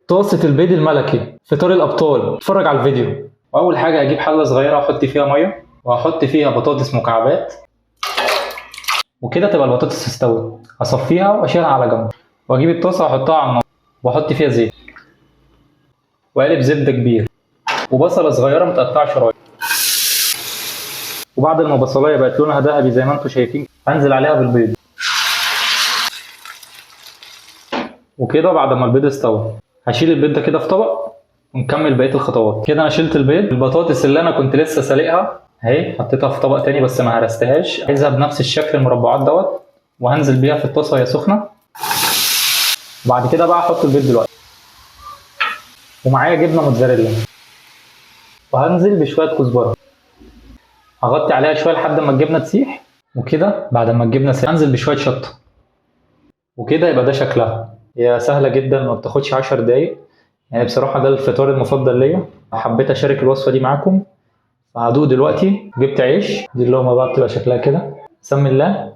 طاسة البيض الملكي، فطار الأبطال. اتفرج على الفيديو. وأول حاجة أجيب حلة صغيرة وأحط فيها مية، وأحط فيها بطاطس مكعبات، وكده تبقى البطاطس استوت. أصفيها وأشيلها على جنب، وأجيب الطاسة وأحطها على النار، وأحط فيها زيت، وأقلب زبدة كبير، وبصلة صغيرة متقطعة شرايح. وبعد ما البصلاية بقت لونها ذهبي زي ما انتم شايفين، هنزل عليها بالبيض. وكده بعد ما البيض استوى هشيل البيض ده كده في طبق، ونكمل بقيه الخطوات. كده انا شلت البيض. البطاطس اللي انا كنت لسه سالقها اهي حطيتها في طبق تاني بس ما هرستهاش، عايزها بنفس الشكل المربعات دوت، وهنزل بيها في الطاسه وهي سخنه. وبعد كده بقى احط البيض دلوقتي، ومعايا جبنه موتزاريلا، وهنزل بشويه كزبره، هغطي عليها شويه لحد ما الجبنه تسيح. وكده بعد ما الجبنه تسيح هنزل بشويه شطه، وكده يبقى ده شكلها. هي سهله جدا ما بتاخدش 10 دقايق، يعني بصراحه ده الفطار المفضل ليا. حبيت اشارك الوصفه دي معاكم. هدوق دلوقتي. جبت عيش، دي اللقمه بقى بتبقى شكلها كده. بسم الله.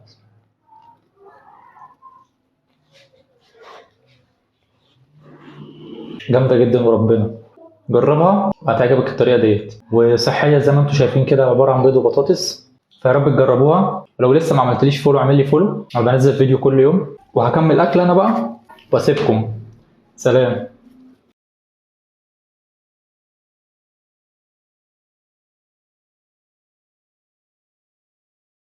جامده جدا وربنا، جربها هتعجبك الطريقه ديت، وصحيه زي ما انتم شايفين كده، عباره عن بيض وبطاطس. فيا رب تجربوها. ولو لسه ما عملتليش فولو اعمل لي فولو، انا بنزل فيديو كل يوم. وهكمل اكل انا بقى واسيبكم. سلام.